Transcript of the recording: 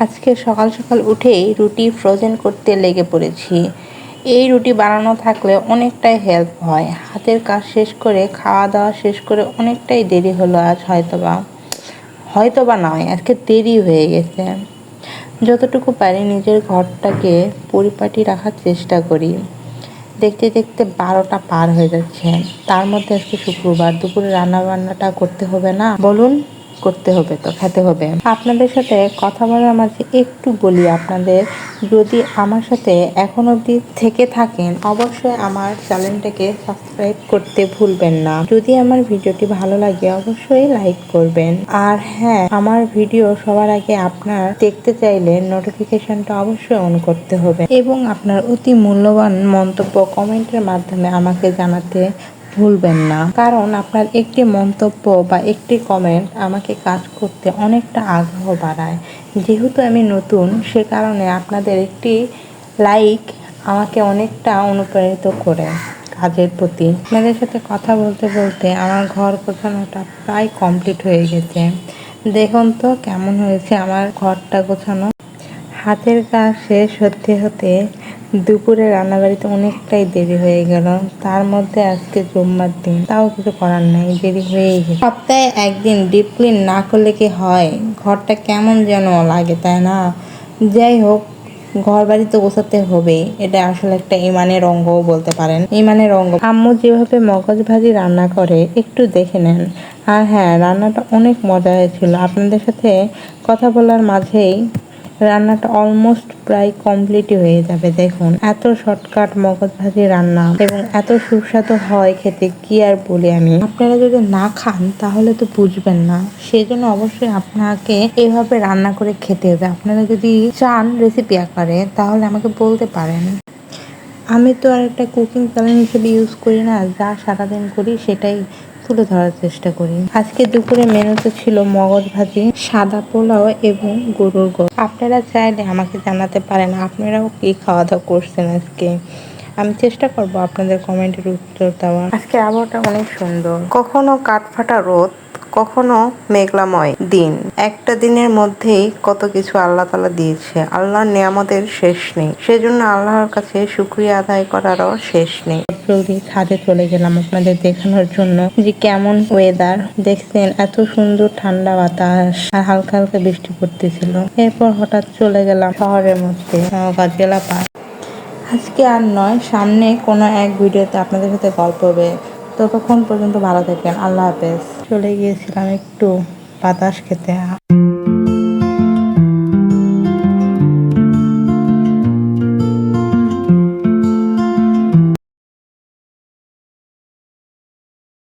আজকে সকাল সকাল উঠেই রুটি ফ্রোজেন করতে লেগে পড়েছি। এই রুটি বানানো থাকলে অনেকটাই হেল্প হয়। হাতের কাজ শেষ করে খাওয়া দাওয়া শেষ করে অনেকটাই দেরি হলো আজ, হয়তোবা নয়, আজকে দেরি হয়ে গেছে। যতটুকু পারি নিজের ঘরটাকে পরিপাটি রাখার চেষ্টা করি। দেখতে দেখতে 12টা পার হয়ে যাচ্ছে। তার মধ্যে আজকে শুক্রবার, দুপুরে রান্না বান্নাটা করতে হবে না বলুন? করতে হবে, তো খেতে হবে। আপনাদের সাথে কথা বলার মাঝে একটু বলি, আপনাদের যদি আমার সাথে এখন অবধি থেকে থাকেন অবশ্যই আমার চ্যানেলটাকে সাবস্ক্রাইব করতে ভুলবেন না। যদি আমার ভিডিওটি ভালো লাগে অবশ্যই লাইক করবেন। আর হ্যাঁ, আমার ভিডিও সবার আগে আপনার দেখতে চাইলে নোটিফিকেশনটা অবশ্যই অন করতে হবে এবং আপনার অতি মূল্যবান মন্তব্য কমেন্টের মাধ্যমে আমাকে জানাতে ভুলবেন না, কারণ আপনার একটি মন্তব্য বা একটি কমেন্ট আমাকে কাজ করতে অনেকটা আগ্রহ বাড়ায়। যেহেতু আমি নতুন, সে কারণে আপনাদের একটি লাইক আমাকে অনেকটা অনুপ্রাণিত করে কাজের প্রতি। আপনাদের সাথে কথা বলতে বলতে আমার ঘর গোছানোটা প্রায় কমপ্লিট হয়ে গেছে। দেখুন তো কেমন হয়েছে আমার ঘরটা গোছানো। হাতের কাজ শেষ হতে হতে দুপুরে রান্নাবাড়িতে অনেকটাই দেরি হয়ে গেল। তার মধ্যে আজকে জুম্মার দিন, তাও কিছু করার নাই, দেরি হয়েই গেল। সপ্তাহে একদিন ডিপ ক্লিন না করলে কি হয়? ঘরটা কেমন যেন লাগে, তাই না? যাই হোক, ঘর বাড়ি তো গোছাতে হবেই। এটা আসলে একটা ইমানের অঙ্গও বলতে পারেন, ইমানের অঙ্গ। আম্মু যেভাবে মগজ ভাজি রান্না করে একটু দেখে নেন। আর হ্যাঁ, রান্নাটা অনেক মজা হয়েছিল। আপনাদের সাথে কথা বলার মাঝেই রান্নাটা অলমোস্ট প্রায় কমপ্লিটই হয়ে যাবে। দেখুন, এত শর্টকাট মগজ ভাজি রান্না এবং এত সুস্বাদু হয় খেতে, কি আর বলি আমি। আপনারা যদি না খান তাহলে তো বুঝবেন না, সেই জন্য অবশ্যই আপনাকে এভাবে রান্না করে খেতে হবে। আপনারা যদি চান রেসিপি আকারে তাহলে আমাকে বলতে পারেন। আমি তো আর একটা কুকিং চ্যানেল হিসেবে ইউজ করি না, যা সারাদিন করি সেটাই তুলে ধরার চেষ্টা করি। আজকে দুপুরে মেনুতে ছিল মগজ ভাজি, সাদা পোলাও এবং গরুর গোশত। আপনারা চাইলে আমাকে জানাতে পারেন আপনারাও কি খাওয়া দাওয়া করছেন আজকে। আমি চেষ্টা করব আপনাদের কমেন্টের উত্তর দেওয়ার। আজকে আবহাওয়াটা অনেক সুন্দর, কখনো কাঠফাটা রোদ, কখনো মেঘলাময় দিন। একটা দিনের মধ্যেই কত কিছু আল্লাহ তাআলা দিয়েছে। আল্লাহর নিয়ামতের শেষ নেই, সেজন্য আল্লাহর কাছে শুকরিয়া আদায় করারও শেষ নেই। জলদি ছাদে চলে গেলাম আপনাদের দেখানোর জন্য যে কেমন ওয়েদার। দেখছেন, এত সুন্দর ঠান্ডা বাতাস আর হালকা হালকা বৃষ্টি পড়তেছিল। এরপর হঠাৎ চলে গেলাম শহরের মধ্যে, নওগাঁ জেলা পার। আজকে আর নয়, সামনে কোনো এক ভিডিওতে আপনাদের সাথে গল্প হবে। ততক্ষণ পর্যন্ত ভালো থাকবেন। আল্লাহ হাফেজ। চলে গিয়েছিলাম একটু বাতাস খেতে।